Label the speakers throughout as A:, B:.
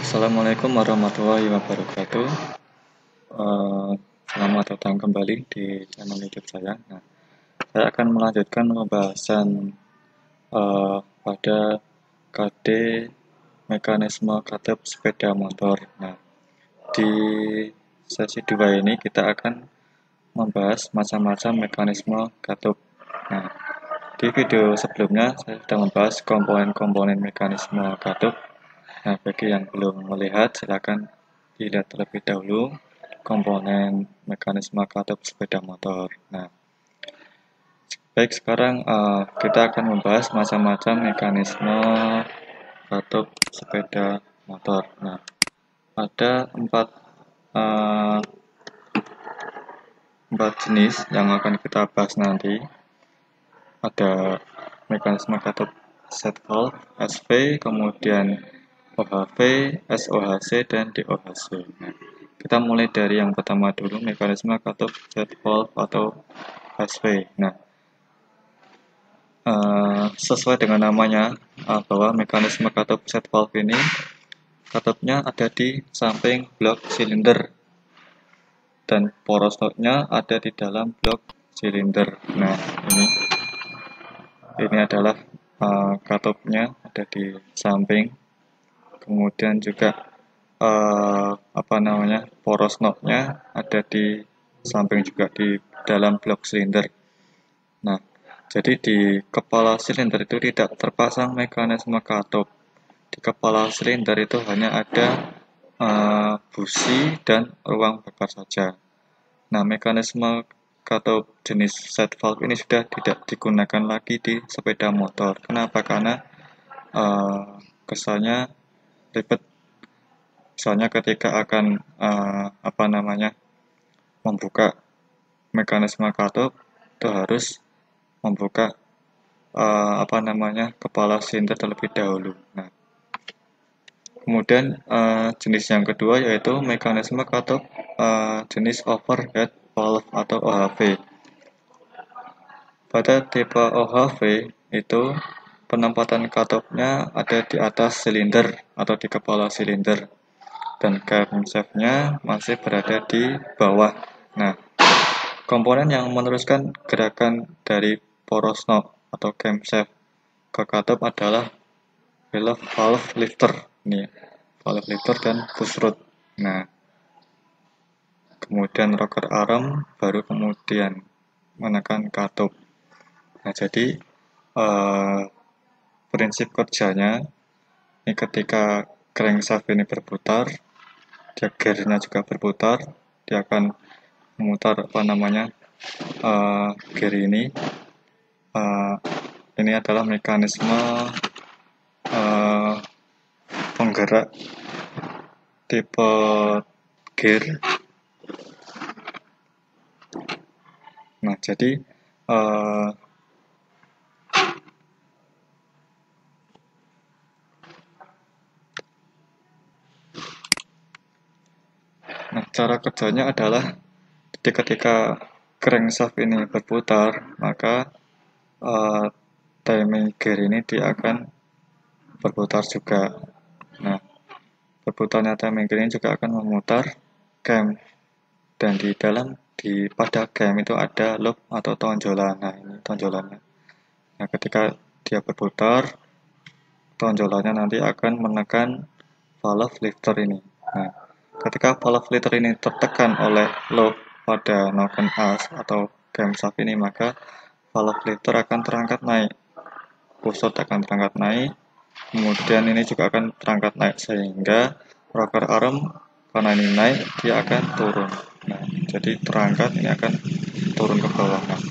A: Assalamualaikum warahmatullahi wabarakatuh. Selamat datang kembali di channel YouTube saya. Nah, saya akan melanjutkan pembahasan pada KD mekanisme katup sepeda motor. Nah, di sesi 2 ini kita akan membahas macam-macam mekanisme katup. Nah, di video sebelumnya saya sudah membahas komponen-komponen mekanisme katup. Nah, bagi yang belum melihat, silakan dilihat terlebih dahulu komponen mekanisme katup sepeda motor. Nah, baik, sekarang kita akan membahas macam-macam mekanisme katup sepeda motor. Nah, ada empat jenis yang akan kita bahas nanti. Ada mekanisme katup set valve, SV, kemudian OHV, SOHC, dan DOHC. Nah, kita mulai dari yang pertama dulu, mekanisme katup set valve atau SV. Nah, sesuai dengan namanya, bahwa mekanisme katup set valve ini katupnya ada di samping blok silinder dan poros knotnya ada di dalam blok silinder. Nah, ini adalah katupnya ada di samping. Kemudian juga poros knotnya ada di samping juga di dalam blok silinder. Nah, jadi di kepala silinder itu tidak terpasang mekanisme katup. Di kepala silinder itu hanya ada busi dan ruang bakar saja. Nah, mekanisme katup jenis set valve ini sudah tidak digunakan lagi di sepeda motor. Kenapa? Karena kesannya ribet. Misalnya ketika akan membuka mekanisme katup, itu harus membuka kepala silinder terlebih dahulu. Nah, kemudian jenis yang kedua yaitu mekanisme katup jenis overhead valve atau OHV. Pada tipe OHV itu penempatan katupnya ada di atas silinder atau di kepala silinder dan camshaft-nya masih berada di bawah. Nah, komponen yang meneruskan gerakan dari poros knob atau camshaft ke katup adalah valve lifter. Ini valve lifter dan push rod. Nah, kemudian rocker arm, baru kemudian menekan katup. Nah, jadi prinsip kerjanya ini ketika crankshaft ini berputar, dia gearnya juga berputar, dia akan memutar gear ini. Ini adalah mekanisme penggerak tipe gear. Nah, jadi cara kerjanya adalah ketika crankshaft ini berputar, maka timing gear ini dia akan berputar juga. Nah, berputarnya timing gear ini juga akan memutar cam, dan pada cam itu ada loop atau tonjolan. Nah, ini tonjolannya. Nah, ketika dia berputar, tonjolannya nanti akan menekan valve lifter ini. Nah, ketika valve lifter ini tertekan oleh loop pada noken as atau camshaft ini, maka valve lifter akan terangkat naik, push rod akan terangkat naik, kemudian ini juga akan terangkat naik, sehingga rocker arm karena ini naik dia akan turun. Nah, jadi terangkat ini akan turun ke bawah. Nah,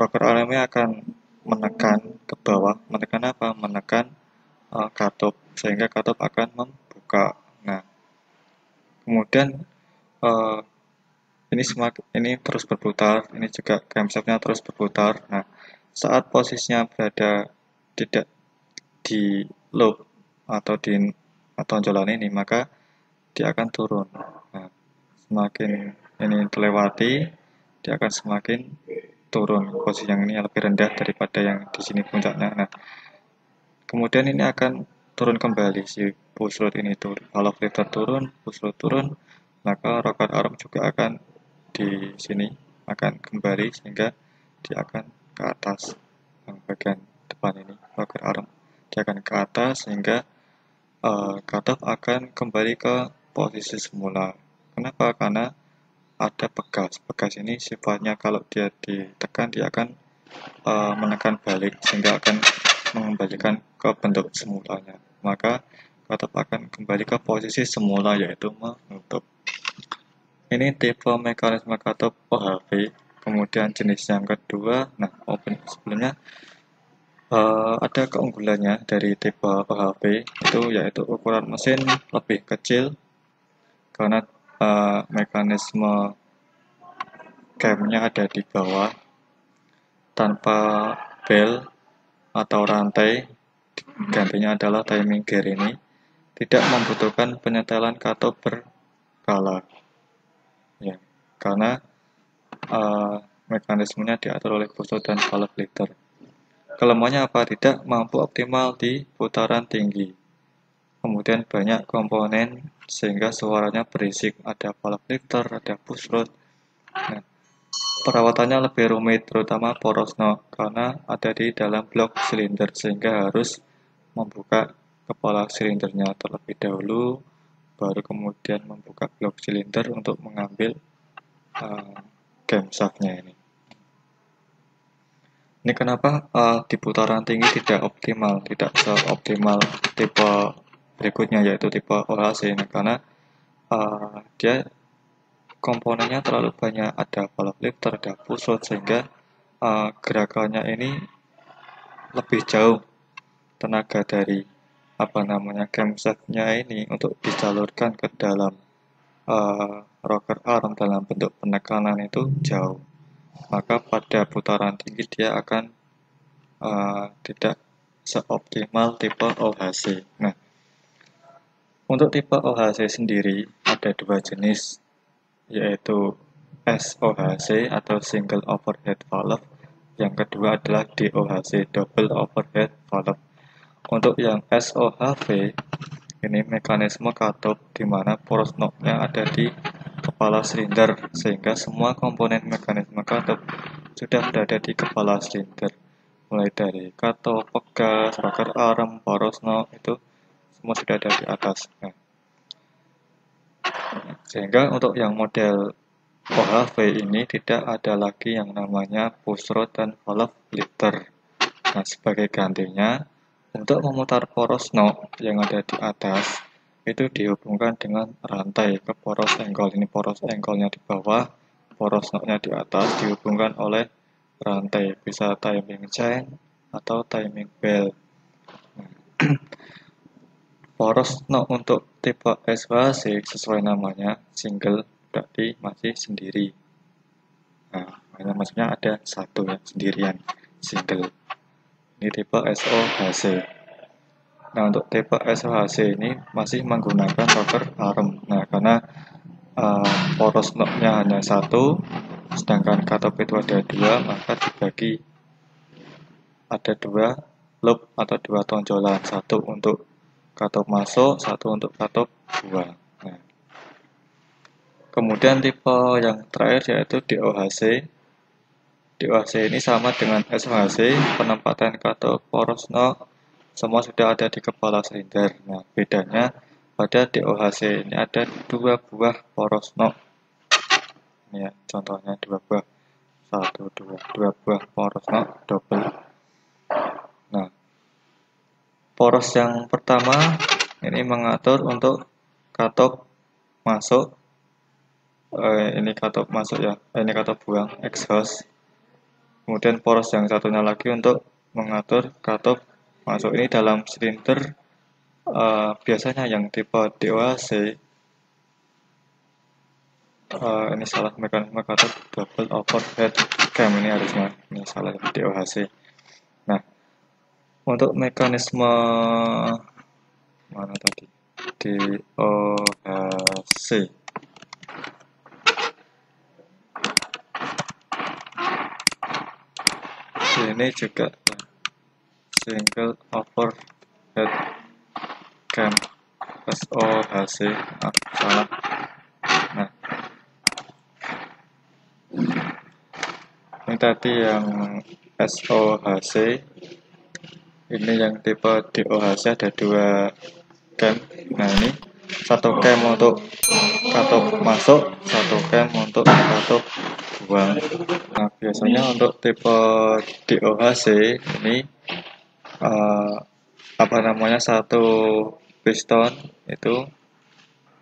A: rocker armnya akan menekan ke bawah, menekan apa? Menekan katup, sehingga katup akan membuka. Nah, kemudian ini terus berputar, ini juga camshaft-nya terus berputar. Nah, saat posisinya berada tidak di loop atau di tonjolan ini, maka dia akan turun. Nah, semakin ini terlewati, dia akan semakin turun. Posisi yang ini lebih rendah daripada yang di sini puncaknya. Nah, kemudian ini akan turun kembali si push rod ini turun. Kalau lifter turun, push rod turun, maka rocker arm juga akan di sini akan kembali sehingga dia akan ke atas. Yang bagian depan ini rocker arm dia akan ke atas sehingga cutoff akan kembali ke posisi semula. Kenapa? Karena ada bekas. Bekas ini sifatnya kalau dia ditekan dia akan menekan balik sehingga akan mengembalikan ke bentuk semulanya. Maka cutoff akan kembali ke posisi semula yaitu menutup. Ini tipe mekanisme cutoff OHV. Kemudian jenis yang kedua, nah sebelumnya ada keunggulannya dari tipe OHV itu yaitu ukuran mesin lebih kecil karena mekanisme camnya ada di bawah tanpa bel atau rantai, gantinya adalah timing gear ini tidak membutuhkan penyetelan cutoff berkala ya, karena mekanismenya diatur oleh push rod dan valve lifter. Kelemahannya apa? Tidak mampu optimal di putaran tinggi. Kemudian banyak komponen sehingga suaranya berisik. Ada valve lifter, ada push rod. Nah, perawatannya lebih rumit, terutama poros knob karena ada di dalam blok silinder sehingga harus membuka kepala silindernya terlebih dahulu, baru kemudian membuka blok silinder untuk mengambil camshaftnya ini. Ini kenapa di putaran tinggi tidak optimal, tidak seoptimal tipe berikutnya yaitu tipe OHC ini karena dia komponennya terlalu banyak, ada valve lifter, ada push rod sehingga gerakannya ini lebih jauh tenaga dari camshaftnya ini untuk disalurkan ke dalam rocker arm dalam bentuk penekanan itu jauh. Maka pada putaran tinggi dia akan tidak seoptimal tipe OHC. Nah, untuk tipe OHC sendiri ada dua jenis, yaitu SOHC atau Single Overhead Valve. Yang kedua adalah DOHC, Double Overhead Valve. Untuk yang SOHV, ini mekanisme cutoff di mana poros knob-nya ada di kepala silinder, sehingga semua komponen mekanisme cutoff sudah berada di kepala silinder. Mulai dari cutoff, pegas, rocker arm, poros knob, itu semua sudah ada di atas. Nah, sehingga untuk yang model OHV ini tidak ada lagi yang namanya push rod dan valve lifter. Nah, sebagai gantinya, untuk memutar poros knob yang ada di atas, itu dihubungkan dengan rantai ke poros engkol. Ini poros engkolnya di bawah, poros knob-nya di atas, dihubungkan oleh rantai. Bisa timing chain atau timing belt. Poros knob untuk tipe SOHC sesuai namanya, single, berarti masih sendiri. Nah, maksudnya ada satu yang sendirian, single. Ini tipe SOHC. Nah, untuk tipe SOHC ini masih menggunakan rocker arm. Nah, karena poros knob-nya hanya satu, sedangkan cutoff itu ada dua, maka dibagi ada dua loop atau dua tonjolan, satu untuk cutoff masuk, satu untuk cutoff buang. Nah, kemudian tipe yang terakhir yaitu DOHC. DOHC ini sama dengan SOHC, penempatan cutoff, poros knob, semua sudah ada di kepala silinder. Nah, bedanya pada DOHC ini ada dua buah poros knob. Ini ya, contohnya dua buah. Dua buah poros knob double. Nah, poros yang pertama ini mengatur untuk cutoff masuk. Ini cutoff masuk ya, ini cutoff buang, exhaust. Kemudian poros yang satunya lagi untuk mengatur cutoff masuk. Ini dalam silinder biasanya yang tipe DOHC ini salah mekanisme cutoff double overhead cam, ini harusnya ini salah DOHC. Nah, untuk mekanisme mana tadi DOHC ini juga single overhead cam SOHC. Salah. Nah, ini tadi yang SOHC, ini yang tipe DOHC ada 2 cam. Nah, ini 1 cam untuk katup masuk, 1 cam untuk katup buang. Nah, biasanya untuk tipe DOHC ini satu piston itu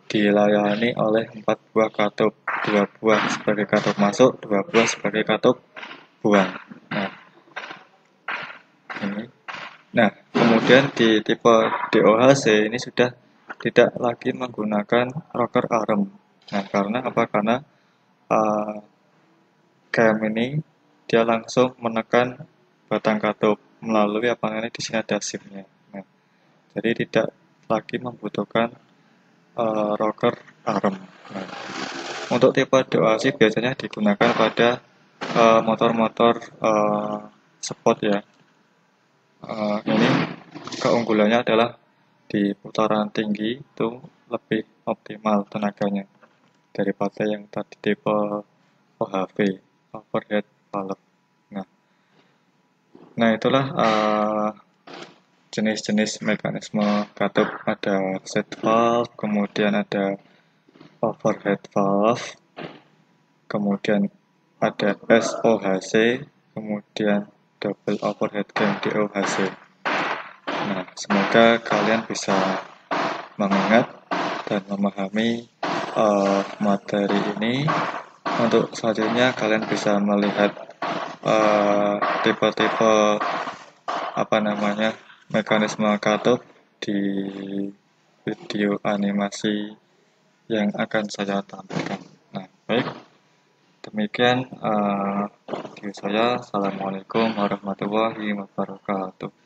A: dilayani oleh 4 buah katup, 2 buah sebagai katup masuk, 2 buah sebagai katup buang. Nah, kemudian di tipe DOHC ini sudah tidak lagi menggunakan rocker arm. Nah, karena apa? Karena cam ini dia langsung menekan batang katup melalui di sini ada SIM-nya. Nah, jadi tidak lagi membutuhkan rocker arm. Nah, untuk tipe DOHC biasanya digunakan pada motor-motor sport ya. Ini keunggulannya adalah di putaran tinggi itu lebih optimal tenaganya daripada yang tadi tipe OHV, overhead valve. Nah itulah jenis-jenis mekanisme katup. Ada set valve, kemudian ada overhead valve, kemudian ada SOHC, kemudian double overhead cam DOHC. Nah, semoga kalian bisa mengingat dan memahami materi ini. Untuk selanjutnya kalian bisa melihat tipe-tipe mekanisme katup di video animasi yang akan saya tampilkan. Nah, baik. Demikian video saya. Assalamualaikum warahmatullahi wabarakatuh.